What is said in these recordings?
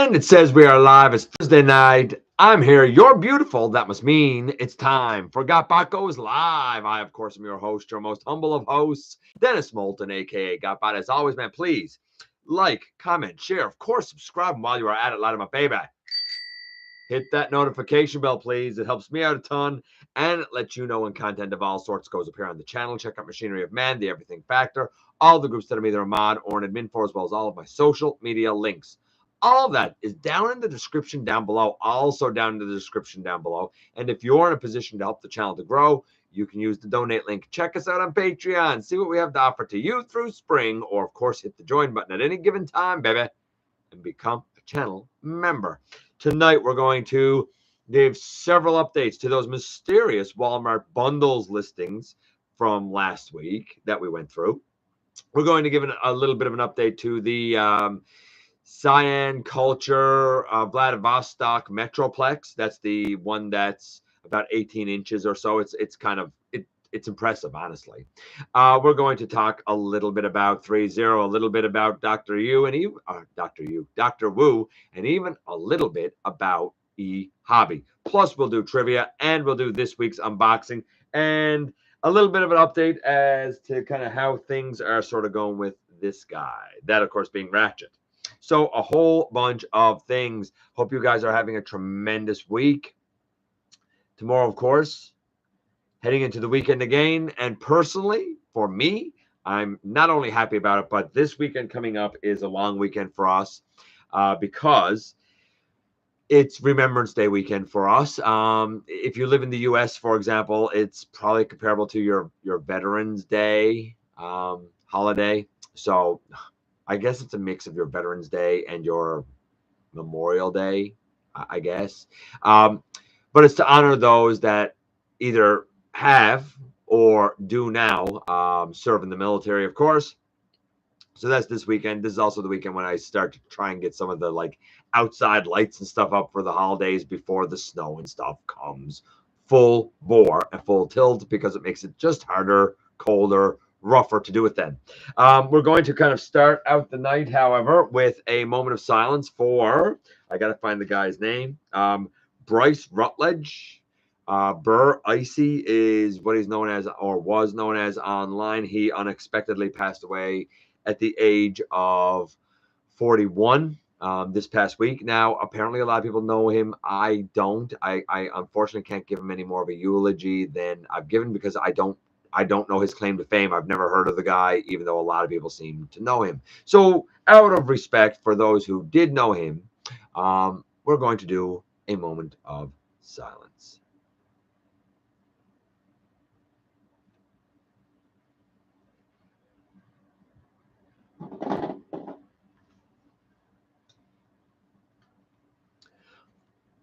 And it says we are live. It's Thursday night. I'm here. You're beautiful. That must mean it's time for GotBot Goes live. I, of course, am your host, your most humble of hosts, Dennis Moulton, a.k.a. GotBot. As always, man, please like, comment, share. Of course, subscribe. And while you are at it, light up my baby. Hit that notification bell, please. It helps me out a ton, and it lets you know when content of all sorts goes up here on the channel. Check out Machinery of Man, The Everything Factor, all the groups that I'm either a mod or an admin for, as well as all of my social media links. All of that is down in the description down below, also down in the description down below. And if you're in a position to help the channel to grow, you can use the donate link. Check us out on Patreon. See what we have to offer to you through spring, or, of course, hit the join button at any given time, baby, and become a channel member. Tonight, we're going to give several updates to those mysterious Walmart bundles listings from last week that we went through. We're going to give a little bit of an update to the Siyang Culture Valdivostok Metroplex. That's the one that's about 18 inches or so. It's impressive, honestly. We're going to talk a little bit about threezero, a little bit about Dr. Wu, and even a little bit about E-Hobby. Plus, we'll do trivia, and we'll do this week's unboxing, and a little bit of an update as to kind of how things are sort of going with this guy. That, of course, being Ratchet. So a whole bunch of things. Hope you guys are having a tremendous week. Tomorrow, of course, heading into the weekend again. And personally, for me, I'm not only happy about it, but this weekend coming up is a long weekend for us because it's Remembrance Day weekend for us. If you live in the U.S., for example, it's probably comparable to your Veterans Day holiday. So I guess it's a mix of your Veterans Day and your Memorial Day, I guess. But it's to honor those that either have or do now serve in the military, of course. So that's this weekend. This is also the weekend when I start to try and get some of the outside lights and stuff up for the holidays before the snow and stuff comes full bore and full tilt, because it makes it just harder, colder, rougher to do it then. We're going to kind of start out the night, however, with a moment of silence for, I got to find the guy's name, Bryce Rutledge. Burr Icy is what he's known as, or was known as online. He unexpectedly passed away at the age of 41 this past week. Now, apparently a lot of people know him. I don't. I unfortunately can't give him any more of a eulogy than I've given, because I don't know his claim to fame. I've never heard of the guy, even though a lot of people seem to know him. So out of respect for those who did know him, we're going to do a moment of silence.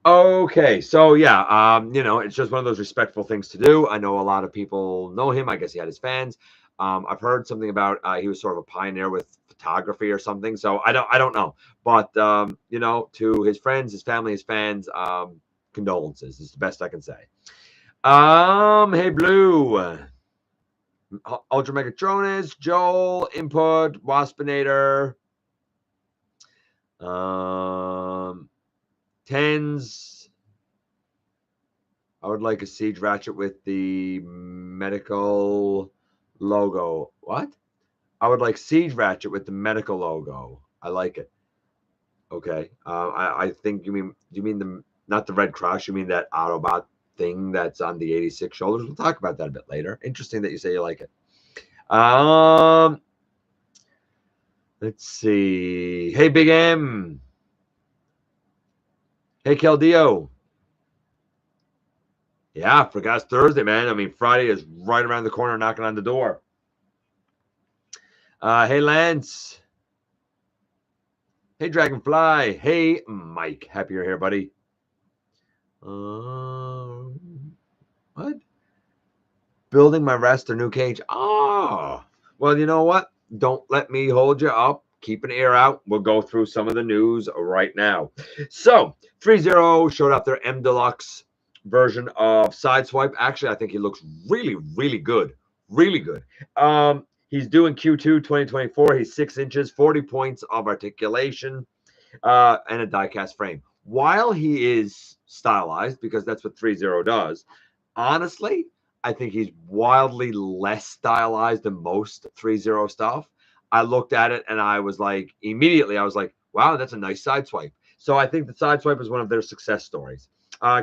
Okay, so yeah, it's just one of those respectful things to do. I know a lot of people know him. I guess he had his fans. I've heard something about he was sort of a pioneer with photography or something. So I don't know, but to his friends, his family, his fans, condolences is the best I can say. Hey Blue, Ultra Megatronus, Joel, Input, Waspinator, Tens. I would like a Siege Ratchet with the medical logo. What? I would like Siege Ratchet with the medical logo. I like it. Okay. I think you mean the, not the Red Cross. You mean that Autobot thing that's on the 86 shoulders. We'll talk about that a bit later. Interesting that you say you like it. Let's see. Hey, Big M. Hey, Keldeo. Yeah, I forgot it's Thursday, man. I mean, Friday is right around the corner, knocking on the door. Hey, Lance. Hey, Dragonfly. Hey, Mike. Happy you're here, buddy. What? Building my rest or new cage. Oh, well, you know what? Don't let me hold you up. Keep an ear out. We'll go through some of the news right now. So, threezero showed off their M Deluxe version of Sideswipe. Actually, I think he looks really, really good. Really good. He's doing Q2 2024. He's 6 inches, 40 points of articulation. and a die-cast frame. While he is stylized, because that's what threezero does, honestly, I think he's wildly less stylized than most threezero stuff. I looked at it and I was like, immediately, I was like, wow, that's a nice side swipe. So I think the side swipe is one of their success stories.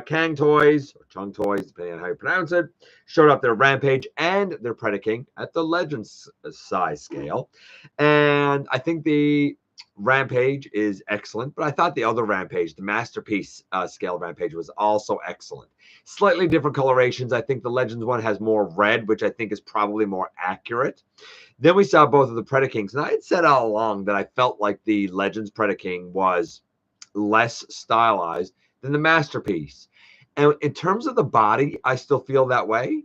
Kang Toys, or Chung Toys, depending on how you pronounce it, showed up their Rampage and their Predaking at the Legends size scale. And I think the Rampage is excellent, but I thought the other Rampage, the Masterpiece scale Rampage, was also excellent. Slightly different colorations. I think the Legends one has more red, which I think is probably more accurate. Then we saw both of the Predakings, and I had said all along that I felt like the Legends Predaking was less stylized than the Masterpiece. And in terms of the body, I still feel that way.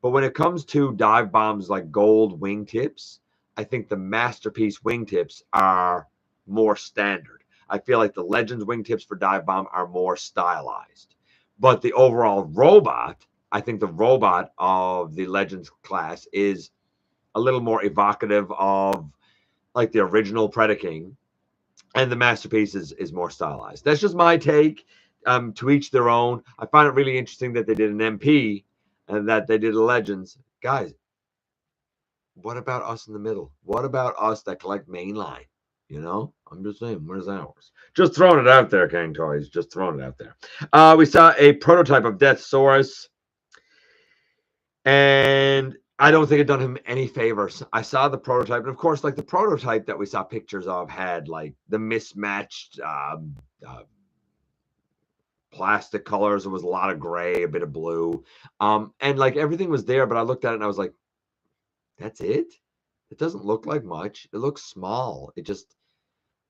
But when it comes to dive bombs like gold wingtips, I think the Masterpiece wingtips are more standard. I feel like the Legends wingtips for dive bomb are more stylized. But the overall robot, I think the robot of the Legends class is a little more evocative of like the original Predaking, and the Masterpiece is more stylized. That's just my take. To each their own. I find it really interesting that they did an MP and that they did a Legends. Guys, what about us in the middle? What about us that collect mainline? You know, I'm just saying, where's ours? Just throwing it out there, Kang Toys. Just throwing it out there. We saw a prototype of Deathsaurus, and I don't think it done him any favors. I saw the prototype, and of course, like the prototype that we saw pictures of had like the mismatched plastic colors. There was a lot of gray, a bit of blue, and like everything was there. But I looked at it and I was like, that's it. It doesn't look like much. It looks small. It just,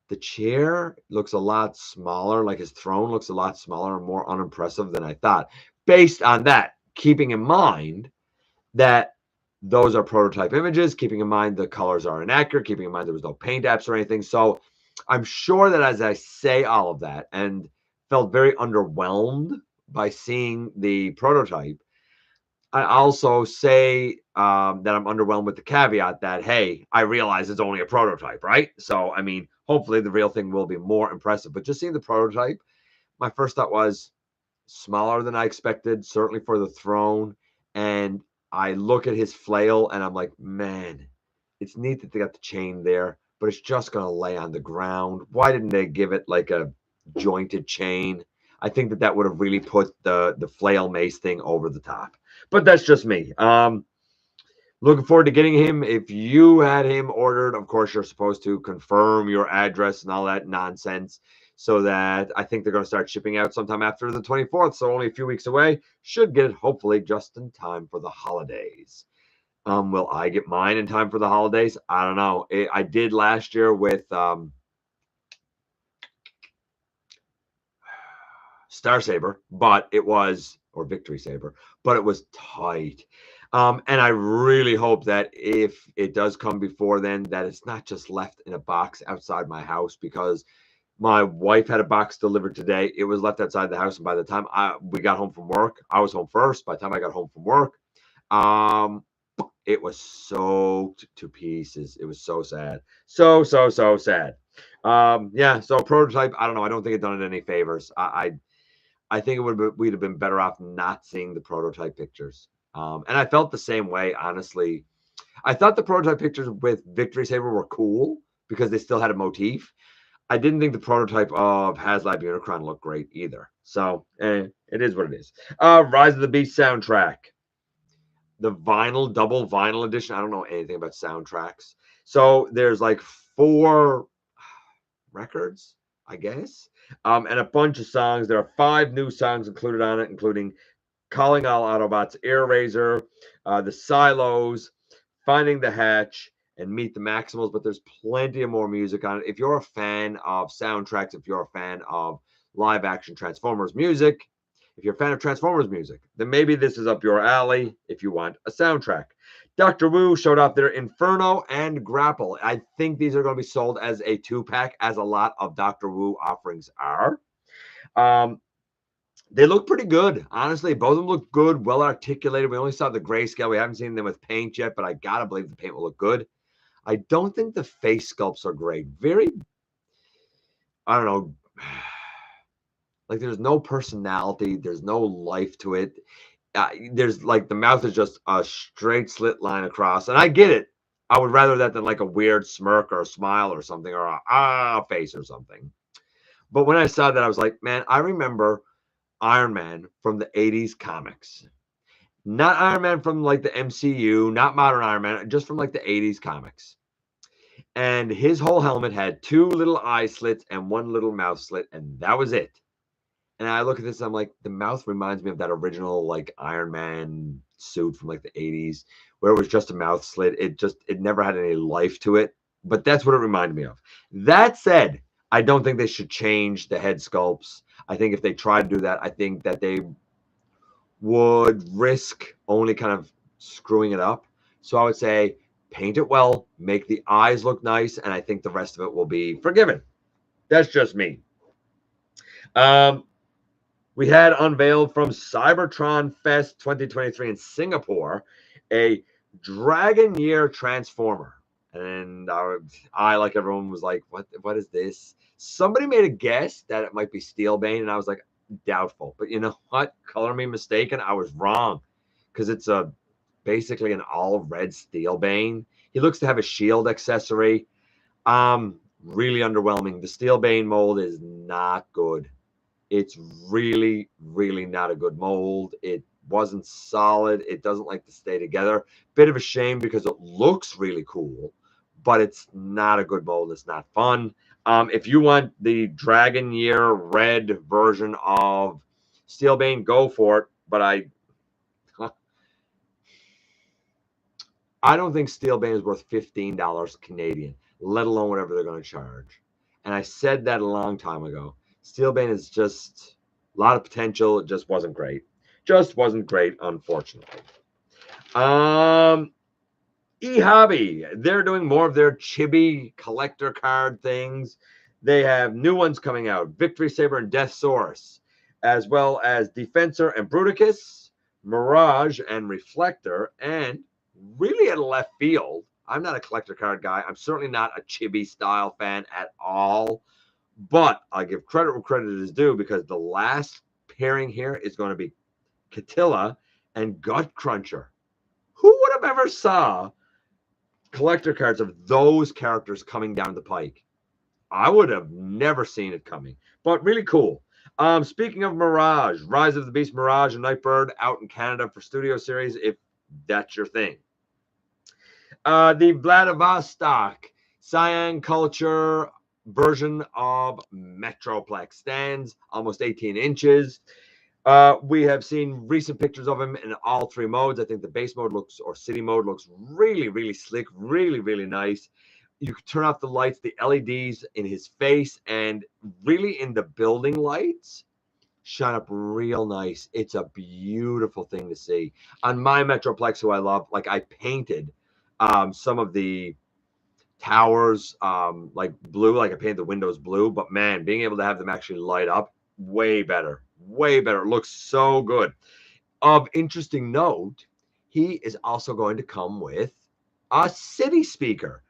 the chair looks a lot smaller. Like his throne looks a lot smaller and more unimpressive than I thought. Based on that, keeping in mind that those are prototype images, keeping in mind the colors are inaccurate, keeping in mind there was no paint apps or anything. So I'm sure that as I say all of that and felt very underwhelmed by seeing the prototype, I also say that I'm underwhelmed with the caveat that, hey, I realize it's only a prototype, right? So, I mean, hopefully the real thing will be more impressive. But just seeing the prototype, my first thought was smaller than I expected, certainly for the throne. And I look at his flail and I'm like, man, it's neat that they got the chain there, but it's just going to lay on the ground. Why didn't they give it like a jointed chain? I think that that would have really put the flail mace thing over the top. But that's just me. Looking forward to getting him. If you had him ordered, of course, you're supposed to confirm your address and all that nonsense, so that I think they're going to start shipping out sometime after the 24th. So only a few weeks away. Should get it hopefully just in time for the holidays. Will I get mine in time for the holidays? I don't know. I did last year with Star Saber, but it was, or Victory Saber, but it was tight. And I really hope that if it does come before then, that it's not just left in a box outside my house, because my wife had a box delivered today. It was left outside the house, and by the time we got home from work, I was home first. By the time I got home from work, it was soaked to pieces. It was so sad. So sad. Yeah, so prototype, I don't know. I don't think it done it any favors. I think we'd have been better off not seeing the prototype pictures. And I felt the same way, honestly. I thought the prototype pictures with Victory Saber were cool because they still had a motif. I didn't think the prototype of HasLab Unicron looked great either. So it is what it is. Rise of the Beast soundtrack. The vinyl, double vinyl edition. I don't know anything about soundtracks. So there's like 4 records, I guess, and a bunch of songs. There are 5 new songs included on it, including Calling All Autobots, Air Razor, The Silos, Finding the Hatch, and Meet the Maximals. But there's plenty of more music on it. If you're a fan of soundtracks, if you're a fan of live action Transformers music, if you're a fan of Transformers music, then maybe this is up your alley if you want a soundtrack. Dr. Wu showed off their Inferno and Grapple. I think these are going to be sold as a 2-pack, as a lot of Dr. Wu offerings are. They look pretty good, honestly. Both of them look good, well articulated. We only saw the grayscale. We haven't seen them with paint yet, but I gotta believe the paint will look good. I don't think the face sculpts are great. I don't know, like there's no personality, there's no life to it. There's like the mouth is just a straight slit line across, and I get it. I would rather that than like a weird smirk or a smile or something or a face or something. But when I saw that, I was like, man, I remember Iron Man from the 80s comics. Not Iron Man from like the MCU, not modern Iron Man, just from like the 80s comics. And his whole helmet had two little eye slits and one little mouth slit, and that was it. And I look at this, and I'm like, the mouth reminds me of that original like Iron Man suit from like the 80s, where it was just a mouth slit. It never had any life to it. But that's what it reminded me of. That said, I don't think they should change the head sculpts. I think if they try to do that, I think that they would risk only kind of screwing it up. So I would say paint it well, make the eyes look nice, and I think the rest of it will be forgiven. That's just me. Um, we had unveiled from Cybertron Fest 2023 in Singapore a Dragon Year Transformer. And I, like everyone, was like, what is this? Somebody made a guess that it might be Steelbane, and I was like, doubtful. But you know what? Color me mistaken, I was wrong. Because it's basically an all red Steelbane. He looks to have a shield accessory. Really underwhelming. The Steelbane mold is not good. It's really, really not a good mold. It wasn't solid. It doesn't like to stay together. Bit of a shame because it looks really cool, but it's not a good mold. It's not fun. If you want the Dragon Year red version of Steelbane, go for it. But I don't think Steelbane is worth $15 Canadian, let alone whatever they're going to charge. And I said that a long time ago. Steelbane is just a lot of potential. It just wasn't great. Just wasn't great, unfortunately. E-Hobby, they're doing more of their chibi collector card things. They have new ones coming out, Victory Saber and Deathsaurus, as well as Defensor and Bruticus, Mirage and Reflector, and really at left field. I'm not a collector card guy. I'm certainly not a chibi style fan at all. But I give credit where credit is due because the last pairing here is going to be Catilla and Gut Cruncher. Who would have ever saw collector cards of those characters coming down the pike? I would have never seen it coming, but really cool. Speaking of Mirage, Rise of the Beast Mirage and Nightbird out in Canada for Studio Series, if that's your thing. The Vladivostok Siyang Culture version of Metroplex stands almost 18 inches. We have seen recent pictures of him in all three modes. I think the base mode looks, or city mode looks really, really slick, really, really nice. You can turn off the lights, the LEDs in his face, and really in the building lights shine up real nice. It's a beautiful thing to see. On my Metroplex, who I love, like I painted some of the towers like blue, like I painted the windows blue, but man, being able to have them actually light up, way better. Way better. It looks so good. Of interesting note, he is also going to come with a city speaker,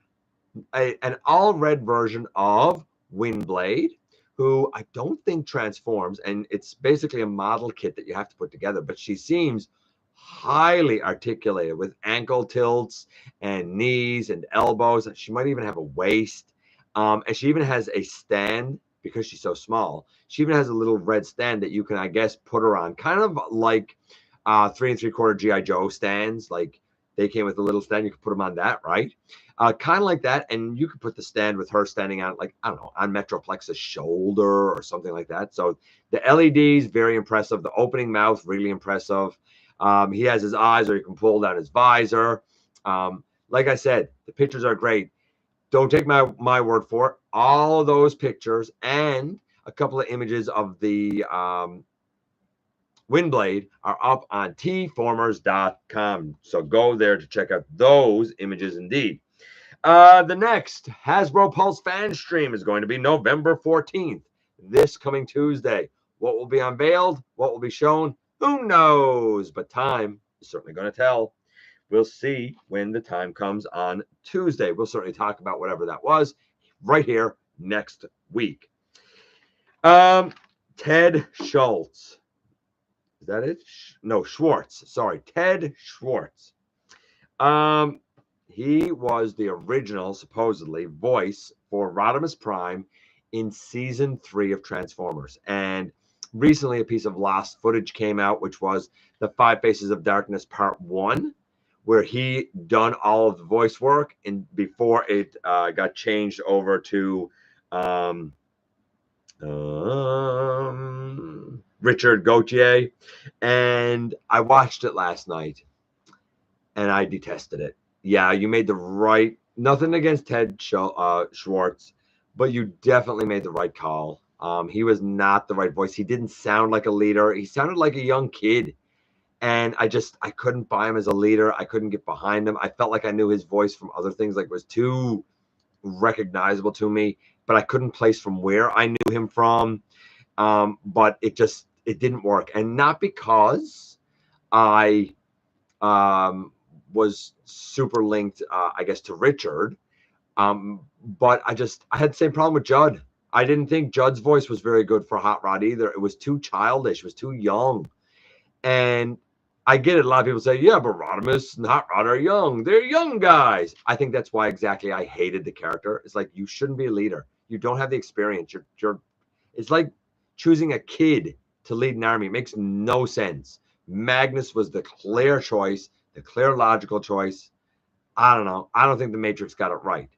an all red version of Windblade, who I don't think transforms, and it's basically a model kit that you have to put together. But she seems highly articulated with ankle tilts and knees and elbows. She might even have a waist, and she even has a stand because she's so small. She even has a little red stand that you can, I guess, put her on, kind of like 3 3/4 GI Joe stands. Like they came with a little stand, you could put them on that, right? Kind of like that, and you could put the stand with her standing on, like, I don't know, on Metroplex's shoulder or something like that. So the LEDs, very impressive. The opening mouth, really impressive. He has his eyes, or you can pull down his visor. Like I said, the pictures are great. Don't take my word for it. All of those pictures and a couple of images of the Windblade are up on tformers.com. So go there to check out those images indeed. The next Hasbro Pulse fan stream is going to be November 14th, this coming Tuesday. What will be unveiled? What will be shown? Who knows? But time is certainly going to tell. We'll see when the time comes on Tuesday. We'll certainly talk about whatever that was right here next week. Ted Schultz. Is that it? No, Schwartz. Sorry, Ted Schwartz. He was the original, supposedly, voice for Rodimus Prime in season 3 of Transformers. And recently, a piece of lost footage came out, which was the Five Faces of Darkness Part 1, where he done all of the voice work and before it got changed over to Richard Gauthier. And I watched it last night and I detested it. Yeah, you made the right, nothing against Ted Schwartz, but you definitely made the right call. He was not the right voice. He didn't sound like a leader. He sounded like a young kid. And I couldn't buy him as a leader. I couldn't get behind him. I felt like I knew his voice from other things, like it was too recognizable to me, but I couldn't place from where I knew him from. But it didn't work. And not because I was super linked, I guess, to Richard. But I had the same problem with Judd. I didn't think Judd's voice was very good for Hot Rod either. It was too childish. It was too young. And I get it. A lot of people say, yeah, but Rodimus and Hot Rod are young. They're young guys. I think that's why exactly I hated the character. It's like, you shouldn't be a leader. You don't have the experience. It's like choosing a kid to lead an army. It makes no sense. Magnus was the clear choice, the clear logical choice. I don't know. I don't think the Matrix got it right.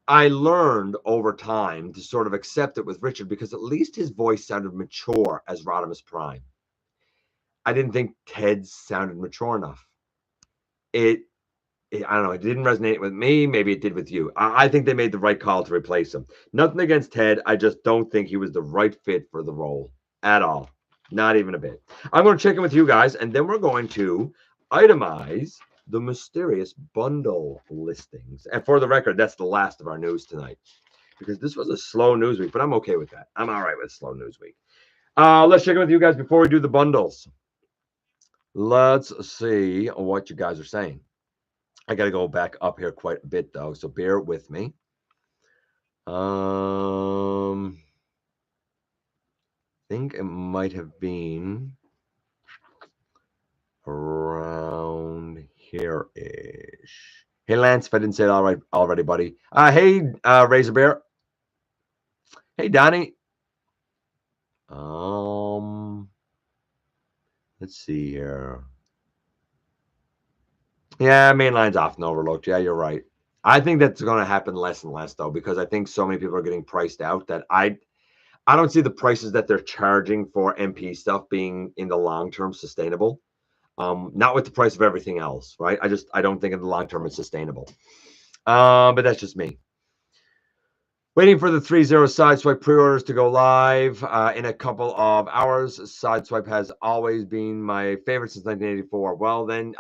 I learned over time to sort of accept it with Richard because at least his voice sounded mature as Rodimus Prime. I didn't think Ted's sounded mature enough. I don't know. It didn't resonate with me. Maybe it did with you. I think they made the right call to replace him. Nothing against Ted. I just don't think he was the right fit for the role at all. Not even a bit. I'm going to check in with you guys, and then we're going to itemize the mysterious bundle listings. And for the record, that's the last of our news tonight because this was a slow news week, but I'm okay with that. I'm all right with slow news week. Let's check in with you guys before we do the bundles. Let's see what you guys are saying. I got to go back up here quite a bit, though, so bear with me. I think it might have been around here-ish. Hey, Lance, if I didn't say it already, buddy. Hey, Razor Bear. Hey, Donnie. Let's see here. Yeah, mainline's often overlooked. Yeah, you're right. I think that's going to happen less and less, though, because I think so many people are getting priced out that I don't see the prices that they're charging for MP stuff being in the long term sustainable. Not with the price of everything else, right? I don't think in the long term it's sustainable. But that's just me. Waiting for the threezero Sideswipe pre-orders to go live in a couple of hours. Sideswipe has always been my favorite since 1984. Well, then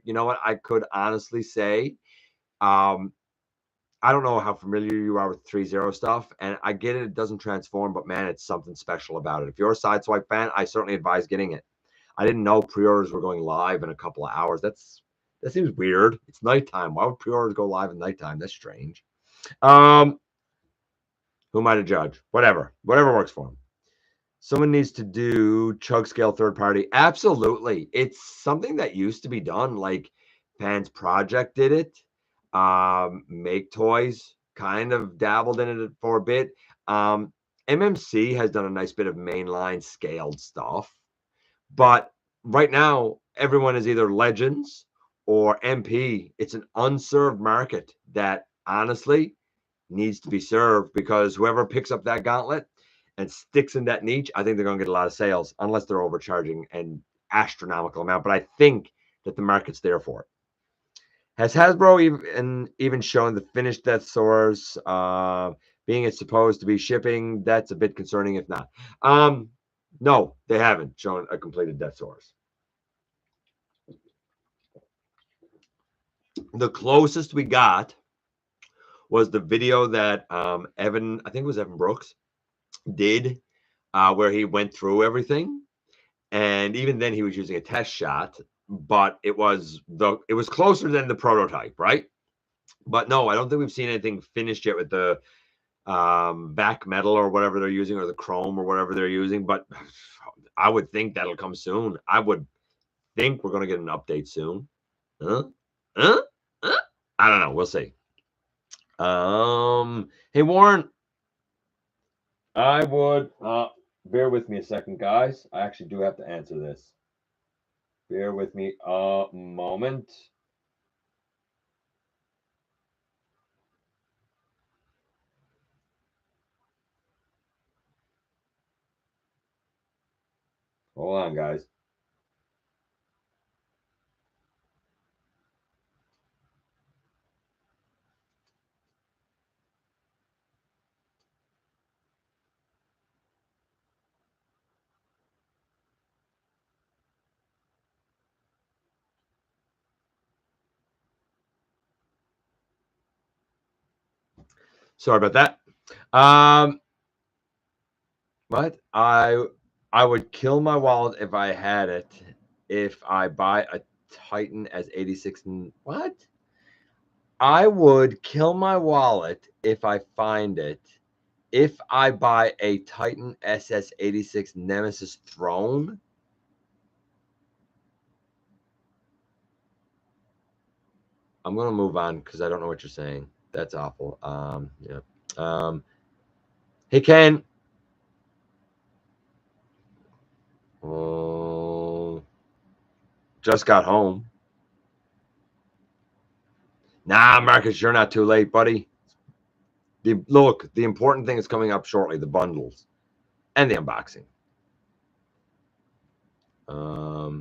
you know what? I could honestly say, I don't know how familiar you are with threezero stuff, and I get it. It doesn't transform, but man, it's something special about it. If you're a Sideswipe fan, I certainly advise getting it. I didn't know pre-orders were going live in a couple of hours. That seems weird. It's nighttime. Why would pre-orders go live at nighttime? That's strange. Who am I to judge? Whatever works for them. Someone needs to do chug scale third party. Absolutely. It's something that used to be done. Like Pan's Project did it. Make Toys kind of dabbled in it for a bit. MMC has done a nice bit of mainline scaled stuff. But right now, everyone is either Legends or MP. It's an unserved market that honestly needs to be served because whoever picks up that gauntlet and sticks in that niche, I think they're going to get a lot of sales unless they're overcharging an astronomical amount. But I think that the market's there for it. Has Hasbro even shown the finished Deathsaurus being it's supposed to be shipping? That's a bit concerning if not. No, they haven't shown a completed Deathsaurus. The closest we got was the video that Evan, I think it was Evan Brooks, did where he went through everything. And even then he was using a test shot, but it was closer than the prototype, right? But no, I don't think we've seen anything finished yet with the back metal or whatever they're using, or the chrome or whatever they're using. But I would think that'll come soon. I would think we're going to get an update soon. Huh? Huh? Huh? I don't know. We'll see. Hey, Warren, I would, bear with me a second, guys. I actually do have to answer this. Bear with me a moment. Hold on, guys. Sorry about that. What? I would kill my wallet if I had it. If I buy a Titan as 86, what? I would kill my wallet if I find it. If I buy a Titan SS86 Nemesis Throne. I'm gonna move on because I don't know what you're saying. That's awful. Yeah. Hey Ken. Just got home. Nah, Marcus, you're not too late, buddy. Look, the important thing is coming up shortly, the bundles and the unboxing. I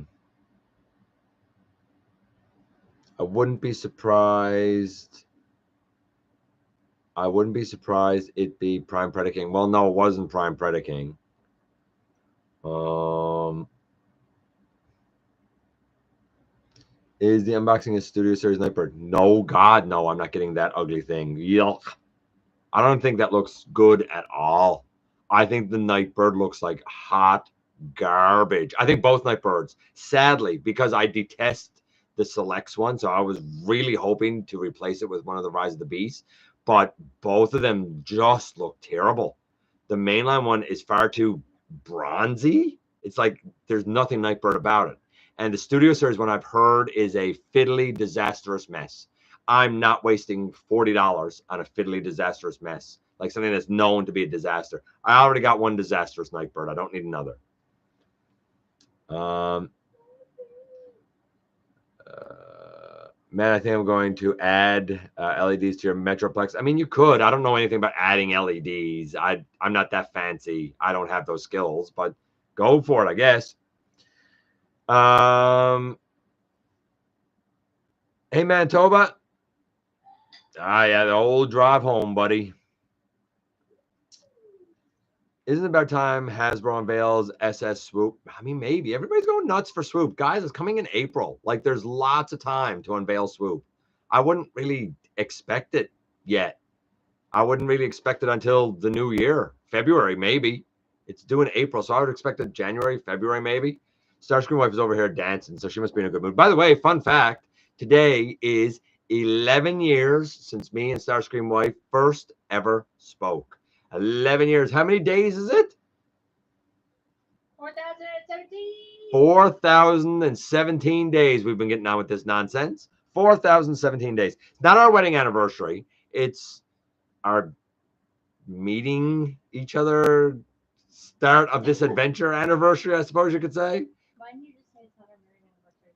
wouldn't be surprised. I wouldn't be surprised it be Prime Predaking. Well, no, it wasn't Prime Predaking. Is the unboxing a Studio Series Nightbird? No, God, no, I'm not getting that ugly thing. Yuck. I don't think that looks good at all. I think the Nightbird looks like hot garbage. I think both Nightbirds, sadly, because I detest the Selects one, so I was really hoping to replace it with one of the Rise of the Beasts, but both of them just look terrible. The mainline one is far too bronzy. It's like there's nothing Nightbird about it. And the Studio Series one I've heard is a fiddly, disastrous mess. I'm not wasting $40 on a fiddly, disastrous mess, like something that's known to be a disaster. I already got one disastrous Nightbird. I don't need another. Man, I think I'm going to add LEDs to your Metroplex. I mean, you could. I don't know anything about adding LEDs. I'm not that fancy. I don't have those skills, but go for it, I guess. Hey, Manitoba. Yeah, the old drive home, buddy. Isn't it about time Hasbro unveils SS Swoop? I mean, maybe. Everybody's going nuts for Swoop. Guys, it's coming in April. Like, there's lots of time to unveil Swoop. I wouldn't really expect it yet. I wouldn't really expect it until the new year. February, maybe. It's due in April, so I would expect it January, February, maybe. Starscream Wife is over here dancing, so she must be in a good mood. By the way, fun fact, today is 11 years since me and Starscream Wife first ever spoke. 11 years. How many days is it? 4,017. 4,017 days we've been getting on with this nonsense. 4,017 days. Not our wedding anniversary. It's our meeting each other start of this adventure anniversary, I suppose you could say. Why didn't you just say it's not our married anniversary?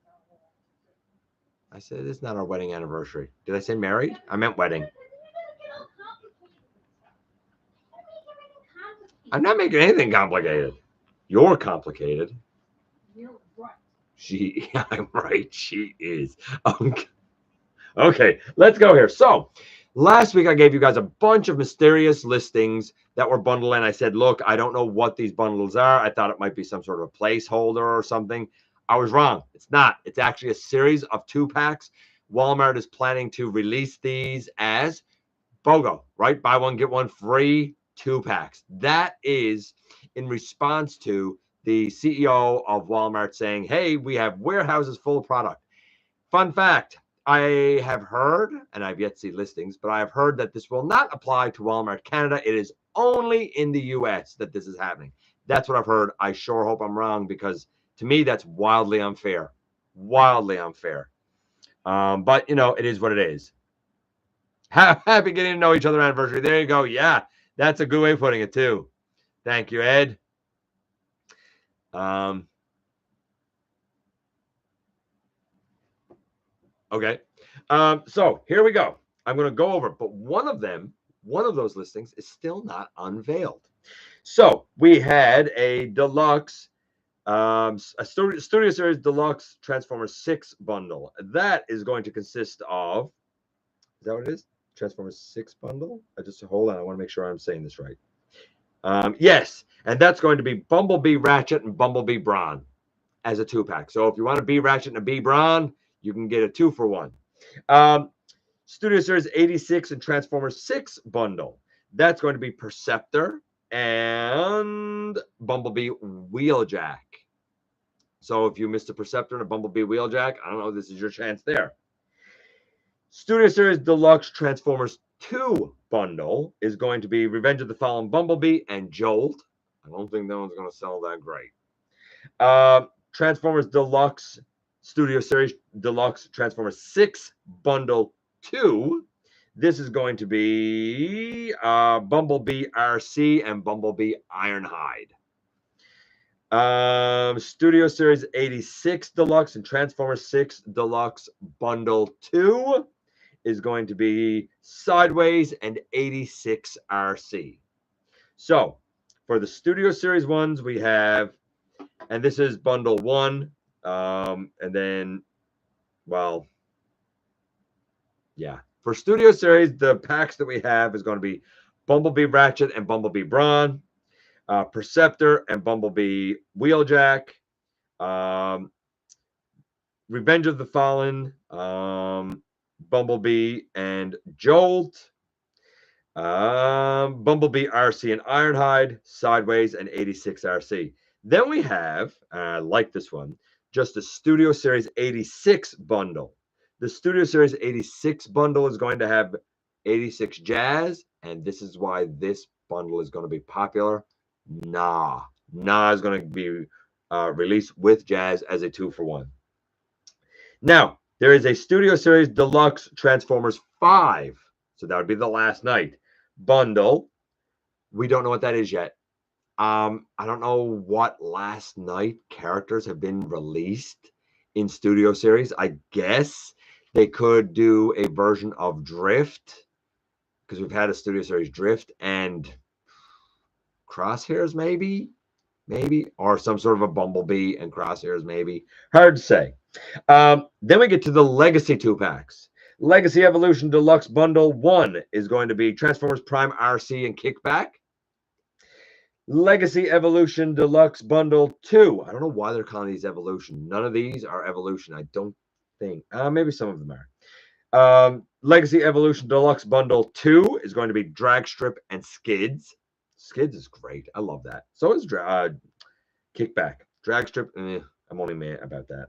I said it's not our wedding anniversary. Did I say married? I meant wedding. I'm not making anything complicated. You're complicated. You're right. I'm right. She is. Okay, let's go here. So, last week I gave you guys a bunch of mysterious listings that were bundled in. I said, look, I don't know what these bundles are. I thought it might be some sort of a placeholder or something. I was wrong. It's not. It's actually a series of 2-packs. Walmart is planning to release these as BOGO, right? Buy one, get one free 2-packs. That is in response to the CEO of Walmart saying, hey, we have warehouses full of product. Fun fact, I have heard, and I've yet to see listings, but I have heard that this will not apply to Walmart Canada. It is only in the US that this is happening. That's what I've heard. I sure hope I'm wrong, because to me, that's wildly unfair. Wildly unfair. But, you know, it is what it is. Happy getting to know each other anniversary. There you go. Yeah, that's a good way of putting it, too. Thank you, Ed. Okay. So here we go. I'm going to go over, but one of those listings is still not unveiled. So we had a deluxe, a Studio Series Deluxe Transformers 6 bundle. That is going to consist of, is that what it is? Transformers 6 bundle? Hold on. I want to make sure I'm saying this right. Yes. And that's going to be Bumblebee Ratchet and Bumblebee Brawn as a 2-pack. So if you want a B Ratchet and a B Brawn, you can get a 2-for-1. Studio Series 86 and Transformers 6 bundle. That's going to be Perceptor and Bumblebee Wheeljack. So if you missed a Perceptor and a Bumblebee Wheeljack, I don't know, this is your chance there. Studio Series Deluxe Transformers 2 bundle is going to be Revenge of the Fallen Bumblebee and Jolt. I don't think that one's going to sell that great. Transformers Deluxe Studio Series Deluxe Transformers 6 bundle 2. This is going to be Bumblebee RC and Bumblebee Ironhide. Studio Series 86 Deluxe and Transformers 6 Deluxe Bundle 2 is going to be Sideways and 86 RC. So for the Studio Series ones, we have, and this is Bundle 1, and then, well, yeah. For Studio Series, the packs that we have is going to be Bumblebee Ratchet and Bumblebee Brawn, Perceptor and Bumblebee Wheeljack, Revenge of the Fallen, Bumblebee and Jolt, Bumblebee RC and Ironhide, Sideways, and 86 RC. Then we have, I like this one, just a Studio Series 86 bundle. The Studio Series 86 bundle is going to have 86 Jazz, and this is why this bundle is going to be popular. Nah is going to be released with Jazz as a 2-for-1. Now, there is a Studio Series Deluxe Transformers 5, so that would be the last night bundle. We don't know what that is yet. I don't know what last night characters have been released in Studio Series. I guess they could do a version of Drift, because we've had a Studio Series Drift and Crosshairs, maybe, or some sort of a Bumblebee and Crosshairs, maybe. Hard to say. Then we get to the Legacy 2-packs. Legacy Evolution Deluxe Bundle 1 is going to be Transformers Prime RC and Kickback. Legacy Evolution Deluxe Bundle 2. I don't know why they're calling these Evolution. None of these are Evolution, I don't think. Maybe some of them are. Legacy Evolution Deluxe Bundle 2 is going to be Dragstrip and Skids. Skids is great. I love that. So is Kickback. Dragstrip, I'm only mad about that.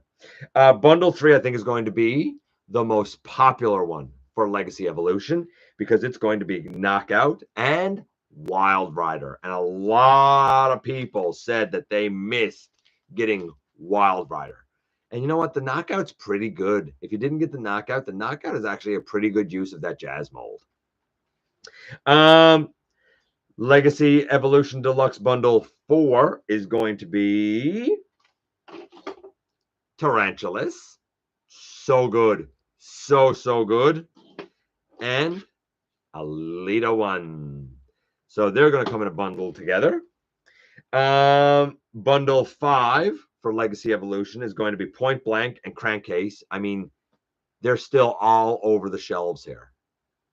Bundle 3, I think, is going to be the most popular one for Legacy Evolution, because it's going to be Knockout and Wild Rider. And a lot of people said that they missed getting Wild Rider. And you know what? The Knockout's pretty good. If you didn't get the Knockout is actually a pretty good use of that Jazz mold. Legacy Evolution Deluxe Bundle 4 is going to be Tarantulas. So good. So good. And Alita 1. So they're going to come in a bundle together. Bundle 5 for Legacy Evolution is going to be Point Blank and Crankcase. I mean, they're still all over the shelves here.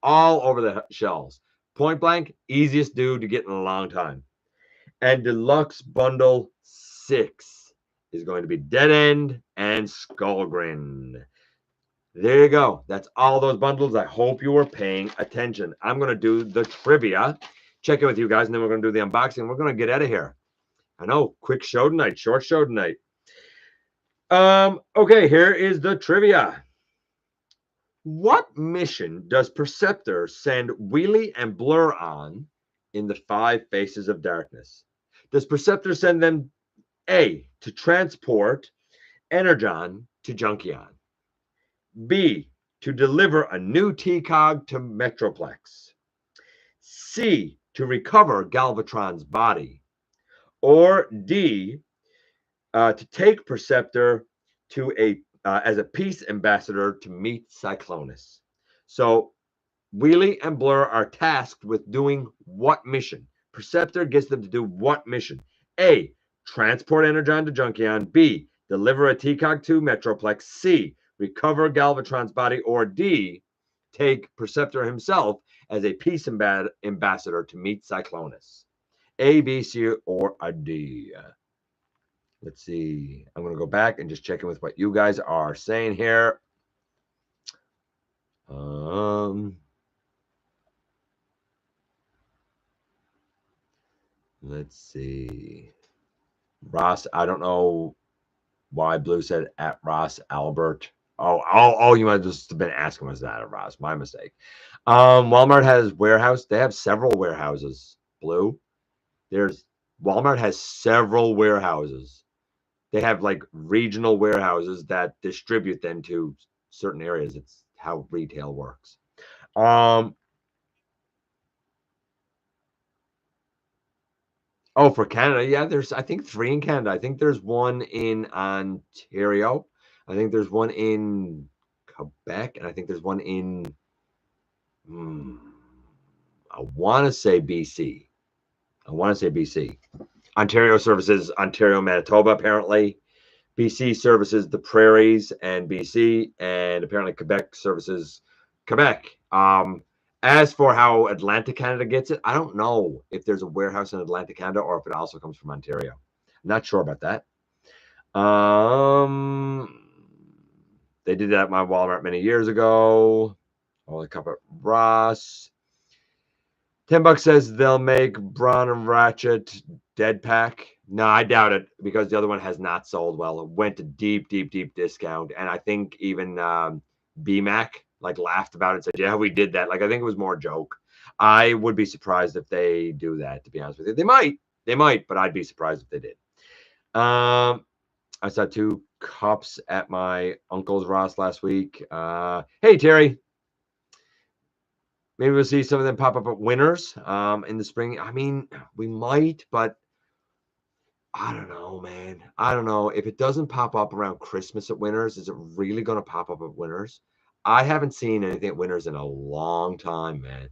All over the shelves. Point Blank, easiest dude to get in a long time. And Deluxe Bundle 6 is going to be Dead End and Skullgrin. There you go. That's all those bundles. I hope you were paying attention. I'm going to do the trivia. Check in with you guys, and then we're going to do the unboxing. We're going to get out of here. I know, quick show tonight, short show tonight. Okay, here is the trivia. What mission does Perceptor send Wheelie and Blur on in the 5 Faces of Darkness? Does Perceptor send them A, to transport Energon to Junkion, B, to deliver a new T-Cog to Metroplex, C, to recover Galvatron's body, or D, to take Perceptor to as a peace ambassador to meet Cyclonus? So Wheelie and Blur are tasked with doing what mission? Perceptor gets them to do what mission? A, transport Energon to Junkion. B, deliver a T-Cog to Metroplex. C, recover Galvatron's body. Or D, take Perceptor himself as a peace ambassador to meet Cyclonus. A, B, C, or a D. Let's see. I'm going to go back and just check in with what you guys are saying here. Let's see. Ross, I don't know why Blue said at Ross Albert. Oh, you might have just been asking was that at Ross. My mistake. Walmart has warehouse. They have several warehouses. Blue. Walmart has several warehouses. They have like regional warehouses that distribute them to certain areas. It's how retail works. Oh, for Canada, yeah, there's I think 3 in Canada. I think there's one in Ontario. I think there's one in Quebec, and I think there's one in I want to say BC. Ontario services Ontario, Manitoba, apparently. BC services the prairies and BC, and apparently Quebec services Quebec. As for how Atlantic Canada gets it, I don't know if there's a warehouse in Atlantic Canada or if it also comes from Ontario. I'm not sure about that. They did that at my Walmart many years ago. Only cover Ross. $10 says they'll make Brawn and Ratchet dead pack. No, I doubt it because the other one has not sold well. It went to deep discount, and I think even BMAC like laughed about it and said, "Yeah, we did that." Like I think it was more a joke. I would be surprised if they do that. To be honest with you, they might, but I'd be surprised if they did. I saw 2 cups at my uncle's Ross last week. Hey Terry. Maybe we'll see some of them pop up at Winners in the spring. I mean, we might, but I don't know, man. I don't know. If it doesn't pop up around Christmas at Winners, is it really going to pop up at Winners? I haven't seen anything at Winners in a long time, man.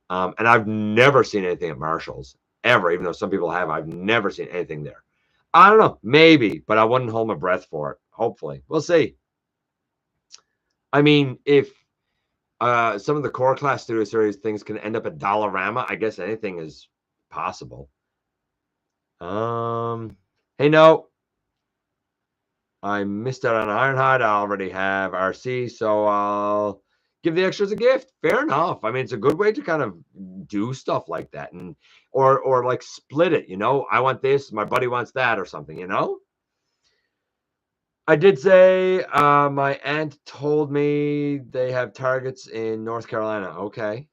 And I've never seen anything at Marshall's, ever, even though some people have. I've never seen anything there. I don't know. Maybe, but I wouldn't hold my breath for it. Hopefully. We'll see. I mean, if some of the core class studio series things can end up at Dollarama, I guess anything is possible. Hey, no, I missed out on Ironhide. I already have RC, so I'll give the extras a gift. Fair enough. I mean, it's a good way to kind of do stuff like that, and or like split it. I want this, my buddy wants that, or something. I did say my aunt told me they have targets in North Carolina. Okay.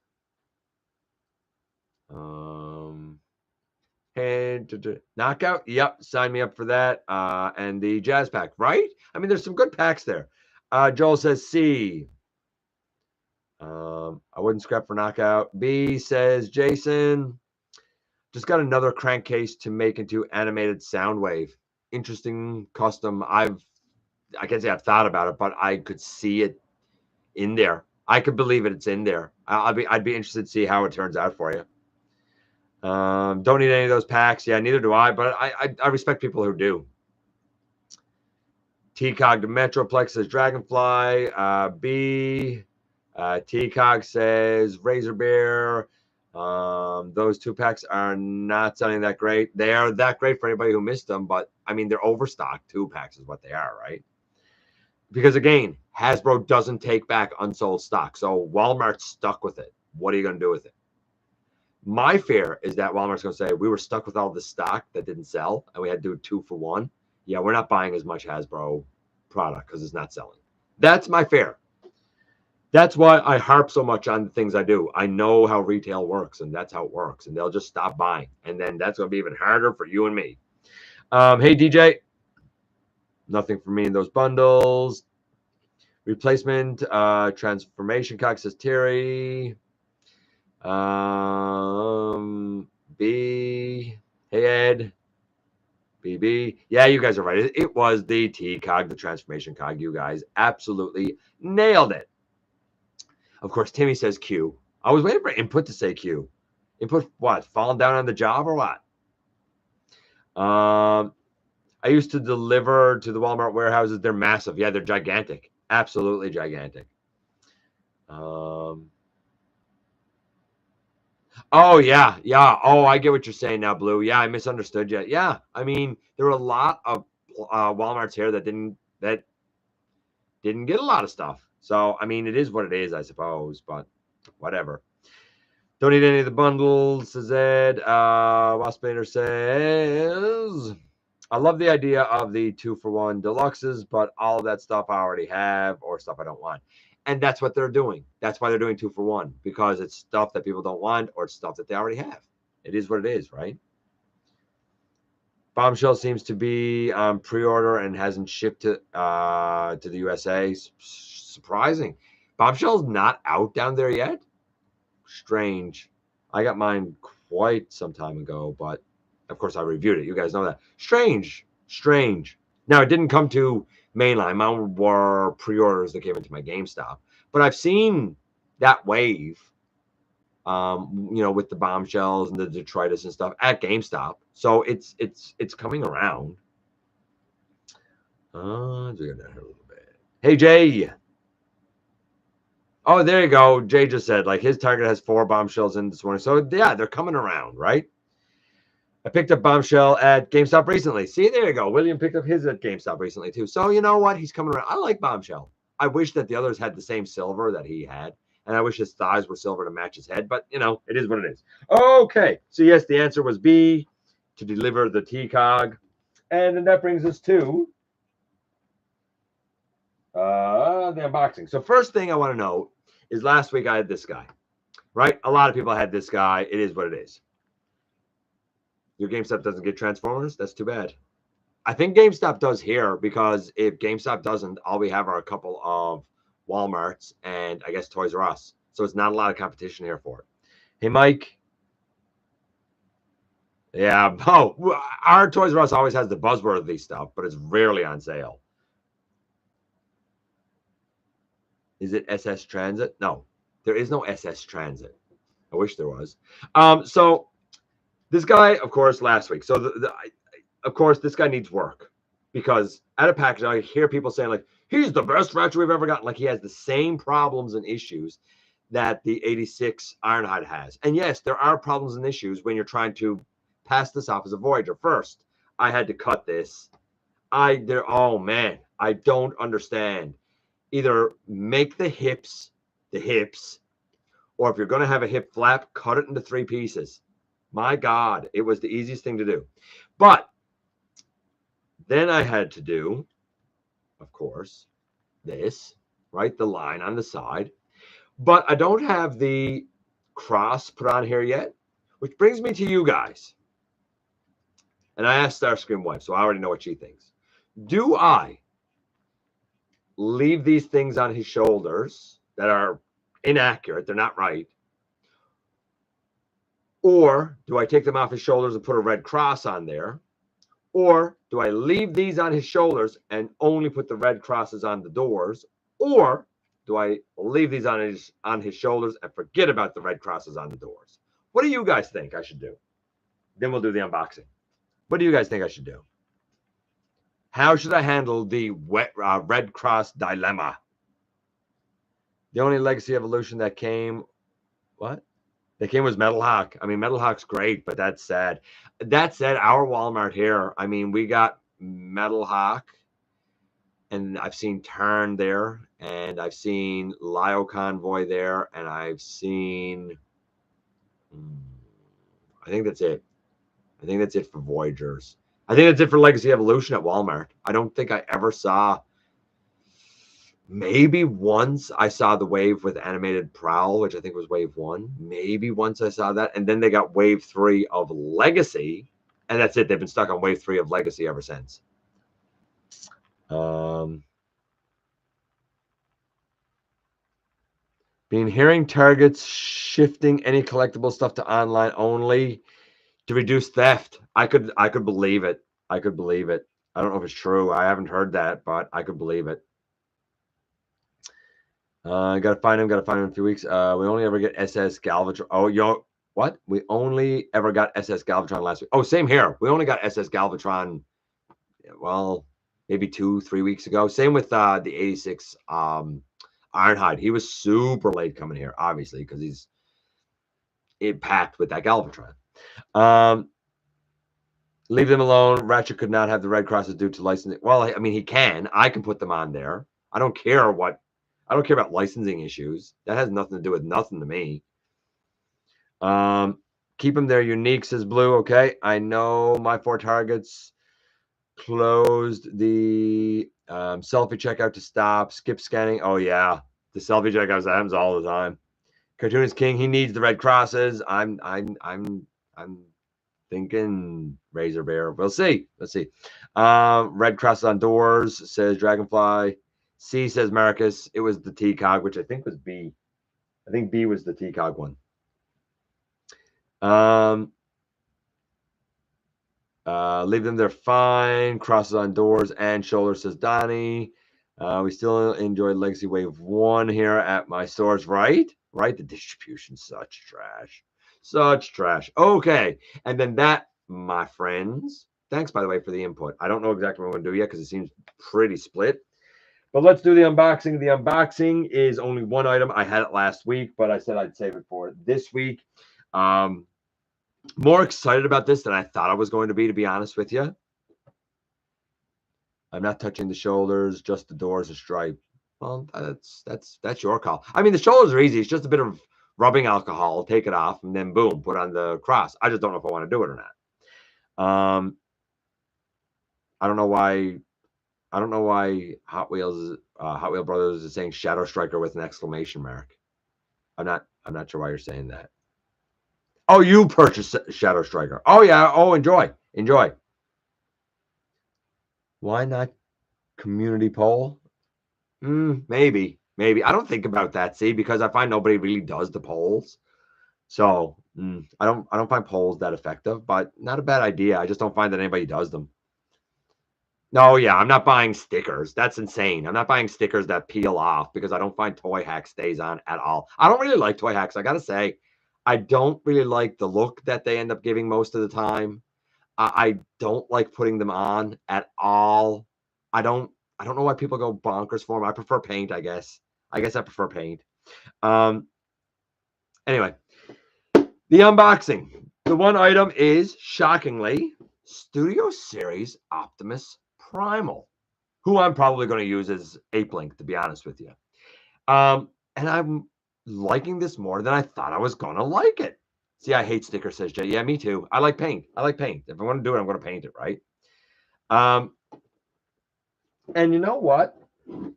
And knockout. Yep, sign me up for that. And the jazz pack, right? I mean, there's some good packs there. Joel says C. I wouldn't scrap for knockout. B says Jason. Just got another crankcase to make into animated Soundwave. Interesting custom. I can't say I've thought about it, but I could see it in there. I could believe it's in there. I'd be interested to see how it turns out for you. Don't need any of those packs. Yeah, neither do I, but I respect people who do. T-Cog to Metroplex says Dragonfly. B. T-Cog says Razor Bear. Those 2 packs are not selling that great. They are that great for anybody who missed them, but I mean, they're overstocked. 2 packs is what they are, right? Because again, Hasbro doesn't take back unsold stock. So Walmart's stuck with it. What are you going to do with it? My fear is that Walmart's going to say, we were stuck with all this stock that didn't sell, and we had to do 2 for 1. Yeah, we're not buying as much Hasbro product because it's not selling. That's my fear. That's why I harp so much on the things I do. I know how retail works, and that's how it works. And they'll just stop buying, and then that's going to be even harder for you and me. Hey DJ, nothing for me in those bundles. Replacement, transformation cock, says Terry. B. Hey Ed. BB. Yeah, you guys are right. It was the T cog, the transformation cog. You guys absolutely nailed it. Of course, Timmy says Q. I was waiting for input to say Q. Input what? Falling down on the job or what? I used to deliver to the Walmart warehouses. They're massive. Yeah, they're gigantic. Absolutely gigantic. Oh yeah, yeah. Oh, I get what you're saying now, Blue. Yeah, I misunderstood you. Yeah, I mean there were a lot of WalMarts here that didn't get a lot of stuff. So I mean, it is what it is, I suppose. But whatever. Don't need any of the bundles, says Ed. Waspinator says, I love the idea of the 2-for-1 deluxes, but all of that stuff I already have or stuff I don't want. And that's what they're doing. That's why they're doing 2-for-1, because it's stuff that people don't want or stuff that they already have. It is what it is, right? Bombshell seems to be on pre-order and hasn't shipped to the USA. Surprising. Bombshell's not out down there yet? Strange. I got mine quite some time ago, but of course I reviewed it. You guys know that. Strange. Now it didn't come to mainline. Mine were pre-orders that came into my GameStop, but I've seen that wave, with the Bombshells and the detritus and stuff at GameStop. So it's coming around. Let's go down here a little bit. Hey Jay. Oh, there you go. Jay just said like his Target has 4 Bombshells in this morning. So yeah, they're coming around, right? I picked up Bombshell at GameStop recently. See, there you go. William picked up his at GameStop recently too. So you know what? He's coming around. I like Bombshell. I wish that the others had the same silver that he had. And I wish his thighs were silver to match his head. But, it is what it is. Okay. So yes, the answer was B, to deliver the T-Cog. And then that brings us to the unboxing. So first thing I want to know is last week I had this guy, right? A lot of people had this guy. It is what it is. Your GameStop doesn't get Transformers? That's too bad. I think GameStop does here, because if GameStop doesn't, all we have are a couple of Walmarts and I guess Toys R Us. So it's not a lot of competition here for it. Hey, Mike. Yeah. Oh, our Toys R Us always has the buzzworthy stuff, but it's rarely on sale. Is it SS Transit? No, there is no SS Transit. I wish there was. So this guy, of course, last week. So of course, this guy needs work, because at a package, I hear people saying like, he's the best Ratchet we've ever gotten. Like he has the same problems and issues that the 86 Ironhide has. And yes, there are problems and issues when you're trying to pass this off as a Voyager. First, I had to cut this. Oh man, I don't understand. Either make the hips, or if you're going to have a hip flap, cut it into 3 pieces. My God, it was the easiest thing to do. But then I had to do, of course, this, right? The line on the side. But I don't have the cross put on here yet, which brings me to you guys. And I asked Starscream wife, so I already know what she thinks. Do I leave these things on his shoulders that are inaccurate, they're not right, or do I take them off his shoulders and put a red cross on there, or do I leave these on his shoulders and only put the red crosses on the doors, or do I leave these on his shoulders and forget about the red crosses on the doors? What do you guys think I should do? Then we'll do the unboxing. What do you guys think I should do? How should I handle the red cross dilemma? The only Legacy Evolution that came, what? That came was Metal Hawk. I mean, Metal Hawk's great, but that's sad. That said, our Walmart here, I mean, we got Metal Hawk, and I've seen Turn there, and I've seen Lio Convoy there, and I've seen, I think that's it. I think that's it for Voyagers. I think that's it for Legacy Evolution at Walmart. I don't think I ever saw Maybe once I saw the wave with animated prowl, which I think was wave 1. Maybe once I saw that, and then they got wave 3 of Legacy, and that's it. They've been stuck on wave 3 of Legacy ever since. Been hearing targets shifting any collectible stuff to online only to reduce theft. I could believe it. I could believe it. I don't know if it's true. I haven't heard that, but I could believe it. Gotta find him in 3 weeks. We only ever get SS Galvatron. Oh, yo, what? We only ever got SS Galvatron last week. Oh, same here. We only got SS Galvatron, well, maybe 2-3 weeks ago. Same with the 86 Ironhide. He was super late coming here, obviously, because he's packed with that Galvatron. Leave them alone. Ratchet could not have the red crosses due to licensing. Well, I mean, he can. I can put them on there. I don't care about licensing issues. That has nothing to do with nothing to me. Keep them there unique, says Blue. Okay, I know my 4 targets closed the selfie checkout to stop. Skip scanning. Oh yeah, the selfie checkout happens all the time. Cartoon is king. He needs the red crosses. I'm thinking Razor Bear. We'll see. Let's see. Red crosses on doors, says Dragonfly. C, says Marcus. It was the T-Cog, which I think was B. I think B was the T-Cog one. Leave them there fine. Crosses on doors and shoulders, says Donnie. We still enjoy Legacy Wave 1 here at my stores, right? Right? The distribution's such trash. Such trash. Okay. And then that, my friends, thanks, by the way, for the input. I don't know exactly what I'm going to do yet because it seems pretty split. But let's do the unboxing. The unboxing is only one item. I had it last week, but I said I'd save it for this week. More excited about this than I thought I was going to be honest with you. I'm not touching the shoulders, just the doors and stripe. Well, that's your call. I mean, the shoulders are easy. It's just a bit of rubbing alcohol. Take it off, and then boom, put on the cross. I just don't know if I want to do it or not. I don't know why. I don't know why Hot Wheel Brothers is saying Shadow Striker with an exclamation mark. I'm not sure why you're saying that. Oh, you purchased Shadow Striker. Oh yeah. Oh, enjoy. Why not community poll? Maybe. I don't think about that, see, because I find nobody really does the polls. So I don't find polls that effective, but not a bad idea. I just don't find that anybody does them. No, yeah, I'm not buying stickers. That's insane. I'm not buying stickers that peel off because I don't find Toy Hack stays on at all. I don't really like Toy Hacks. I gotta say, I don't really like the look that they end up giving most of the time. I don't like putting them on at all. I don't know why people go bonkers for them. I prefer paint, I guess. I prefer paint. Anyway, the unboxing. The one item is, shockingly, Studio Series Optimus Primal, who I'm probably going to use as Ape Link, to be honest with you. And I'm liking this more than I thought I was going to like it. See, I hate stickers, says Jay. Yeah, me too. I like paint. If I want to do it, I'm going to paint it, right? And you know what?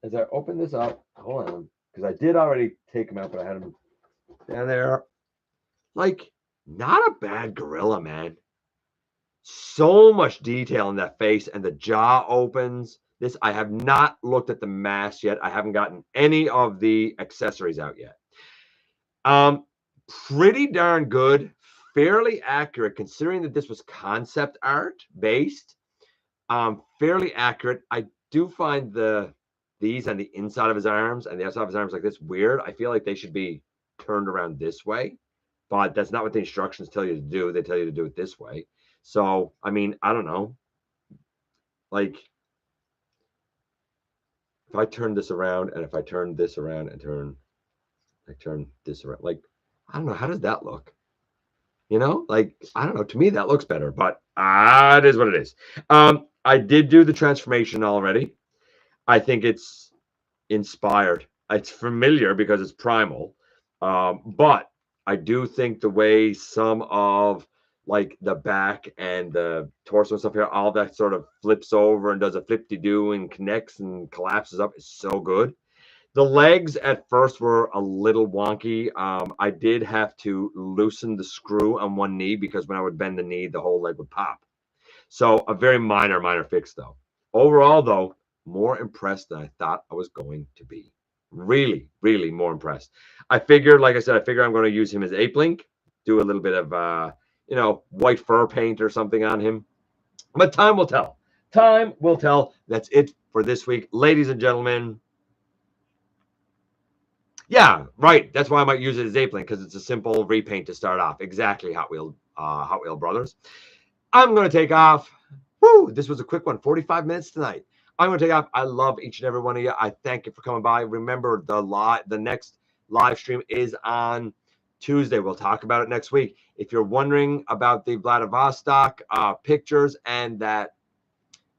As I open this up, hold on, because I did already take them out, but I had them down there. Like, not a bad gorilla, man. So much detail in that face, and the jaw opens. This, I have not looked at the mask yet. I haven't gotten any of the accessories out yet. Pretty darn good, fairly accurate, considering that this was concept art based. Fairly accurate. I do find these on the inside of his arms and the outside of his arms like this weird. I feel like they should be turned around this way, but that's not what the instructions tell you to do. They tell you to do it this way. So, I mean, I don't know. Like, if I turn this around and if I turn this around and turn this around, like, I don't know. How does that look? You know, like, I don't know. To me, that looks better, but it is what it is. I did do the transformation already. I think it's inspired. It's familiar because it's primal. But I do think the way some of like the back and the torso and stuff here, all that sort of flips over and does a flip-de-doo and connects and collapses up is so good. The legs at first were a little wonky. I did have to loosen the screw on one knee because when I would bend the knee, the whole leg would pop. So a very minor fix though. Overall though, more impressed than I thought I was going to be. Really more impressed. I figured, like I said, I figure I'm going to use him as ape link, do a little bit of white fur paint or something on him. But time will tell. Time will tell. That's it for this week, ladies and gentlemen. Yeah, right. That's why I might use it as ape link because it's a simple repaint to start off. Exactly, Hot Wheel Brothers. I'm going to take off. Woo, this was a quick one, 45 minutes tonight. I'm going to take off. I love each and every one of you. I thank you for coming by. Remember, the next live stream is on Tuesday. We'll talk about it next week. If you're wondering about the Vladivostok pictures and that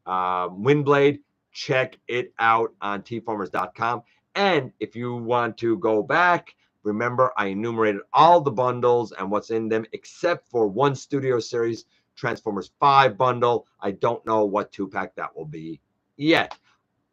wind blade, check it out on tfarmers.com. And if you want to go back, remember I enumerated all the bundles and what's in them except for one Studio Series Transformers 5 bundle. I don't know what 2-pack that will be yet.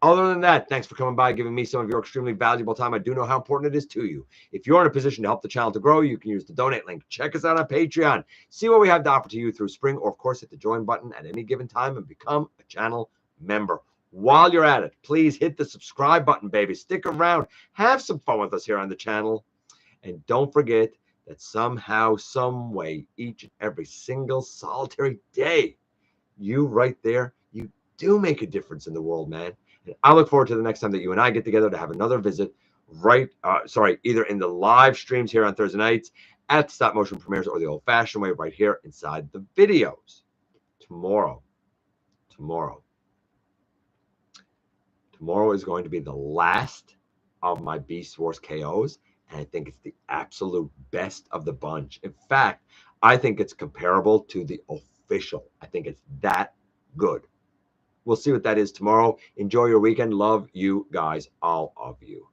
Other than that, thanks for coming by, giving me some of your extremely valuable time. I do know how important it is to you. If you're in a position to help the channel to grow, you can use the donate link. Check us out on Patreon. See what we have to offer to you through Spring, or of course hit the join button at any given time and become a channel member. While you're at it, please hit the subscribe button, baby. Stick around. Have some fun with us here on the channel. And don't forget that somehow, some way, each and every single solitary day, you right there, you do make a difference in the world, man. And I look forward to the next time that you and I get together to have another visit, either in the live streams here on Thursday nights, at stop motion premieres, or the old-fashioned way right here inside the videos. Tomorrow is going to be the last of my Beast Wars KOs, and I think it's the absolute best of the bunch. In fact, I think it's comparable to the official. I think it's that good. We'll see what that is tomorrow. Enjoy your weekend. Love you guys, all of you.